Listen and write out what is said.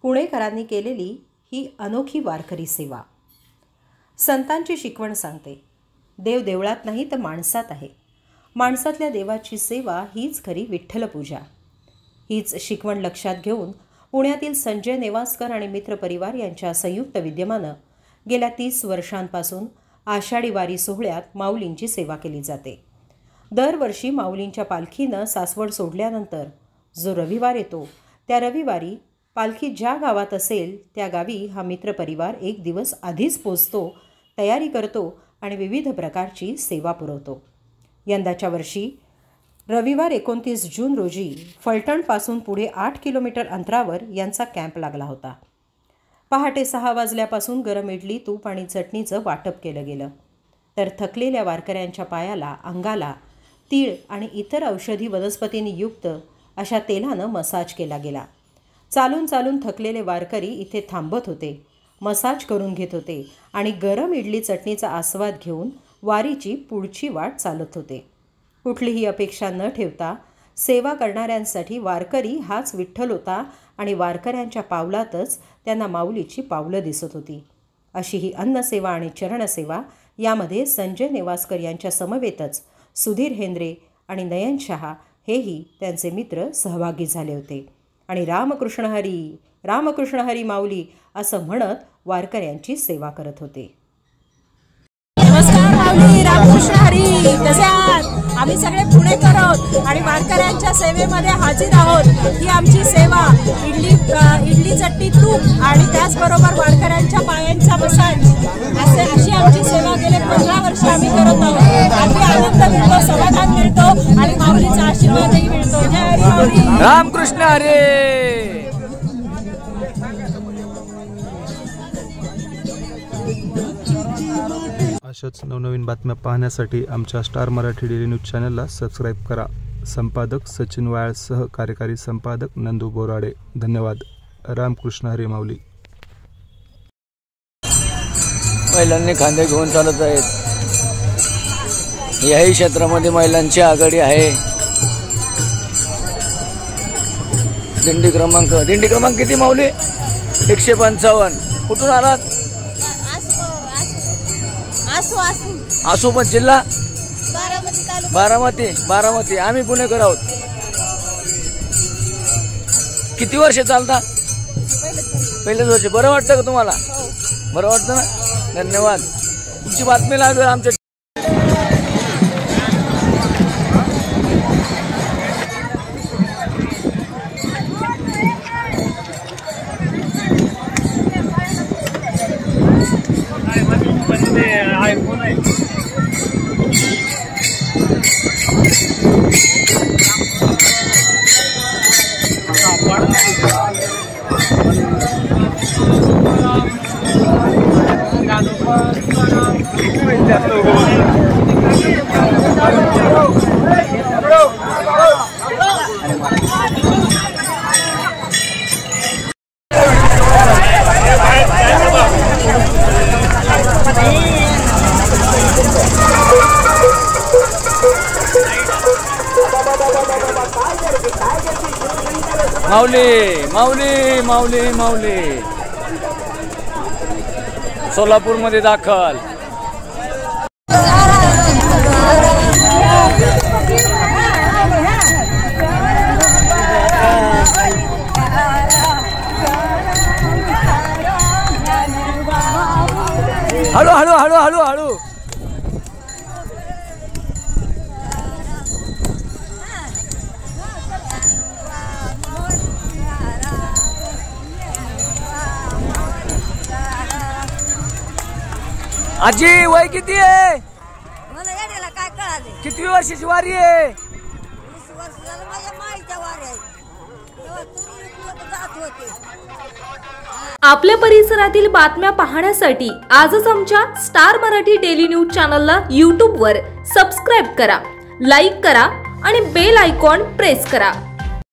पुणेकरांनी केलेली ही अनोखी वारकरी सेवा. संतांची शिकवण सांगते, देव देवळात नाही तर माणसात आहे. माणसातल्या देवाची सेवा हीच खरी विठ्ठलपूजा. हीच शिकवण लक्षात घेऊन पुण्यातील संजय नेवासकर आणि मित्रपरिवार यांच्या संयुक्त विद्यमानं गेल्या 30 वर्षांपासून आषाढी वारी सोहळ्यात माऊलींची सेवा केली जाते. दरवर्षी माऊलींच्या पालखीनं सासवड सोडल्यानंतर जो रविवार येतो त्या रविवारी पालखी ज्या गावात असेल त्या गावी हा मित्रपरिवार एक दिवस आधीच पोचतो, तयारी करतो आणि विविध प्रकारची सेवा पुरवतो. यंदाच्या वर्षी रविवार 29 जून रोजी फलटणपासून पुढे 8 किलोमीटर अंतरावर यांचा कॅम्प लागला होता. पहाटे 6 वाजल्यापासून गरम इडली, तूप आणि चटणीचं वाटप केलं गेलं. तर थकलेल्या वारकऱ्यांच्या पायाला, अंगाला तीळ आणि इतर औषधी वनस्पतींनी युक्त अशा तेलानं मसाज केला गेला. चालून चालून थकलेले वारकरी इथे थांबत होते, मसाज करून घेत होते आणि गरम इडली चटणीचा आस्वाद घेऊन वारीची पुढची वाट चालत होते. कुठलीही अपेक्षा न ठेवता सेवा करणाऱ्यांसाठी वारकरी हाच विठ्ठल होता आणि वारकऱ्यांच्या पावलातच त्यांना माऊलीची पावलं दिसत होती. अशी ही अन्नसेवा आणि चरणसेवा यामध्ये संजय नेवासकर यांच्या समवेतच सुधीर हेंद्रे आणि नयन शहा हेही त्यांचे मित्र सहभागी झाले होते आणि रामकृष्ण हरी माऊली असं म्हणत वारकऱ्यांची सेवा करत होते. नमस्कार माऊली, रामकृष्ण हरी. कसे आहात? आम्ही सगळे पुणेकर आहोत आणि वारकऱ्यांच्या सेवेमध्ये हजर आहोत. ही आमची सेवा इडली चटणी, तूप आणि त्याचबरोबर वारकऱ्यांच्या पायांचा मसाज अशी आमची सेवा गेले 15 वर्ष आम्ही करत आहोत. आम्ही आनंद मिळतो, समाधान मिळतो आणि माऊलीचा आशीर्वादही मिळतो. जय हरी माऊली, रामकृष्ण हरी. अशाच नवनवीन बातम्या पाहण्यासाठी आमच्या स्टार मराठी डेली न्यूज चॅनलला सबस्क्राईब करा. संपादक सचिन वाळसह कार्यकारी संपादक नंदू बोराडे. धन्यवाद. रामकृष्ण हरी माऊली. महिलांनी खांदे घेऊन चालत आहेत. याही क्षेत्रामध्ये महिलांची आघाडी आहे. दिंडी क्रमांक किती माऊली? 155. कुठून आलात? आसोपत जिल्हा बारामती. आम्ही पुणेकर आहोत. किती वर्ष चालता? पहिलेच वर्ष. बरं वाटतं का तुम्हाला? बरं वाटतं ना? धन्यवाद. तुमची बातमी लागेल आमच्या. माऊली सोलापूरमध्ये दाखल. हळू. आजी वय किती आहे? मला यायला काय कळाले. किती वर्षाची वारी आहे? 20 वर्ष झालं माझ्या माईच्या वारी आहे. तेव्हा तुम्ही लोक जात होते. आपल्या परिसरातील बातम्या पाहण्यासाठी आजच आमच्या स्टार मराठी डेली न्यूज चॅनलला YouTube वर सबस्क्राईब करा, लाईक करा आणि बेल आयकॉन प्रेस करा.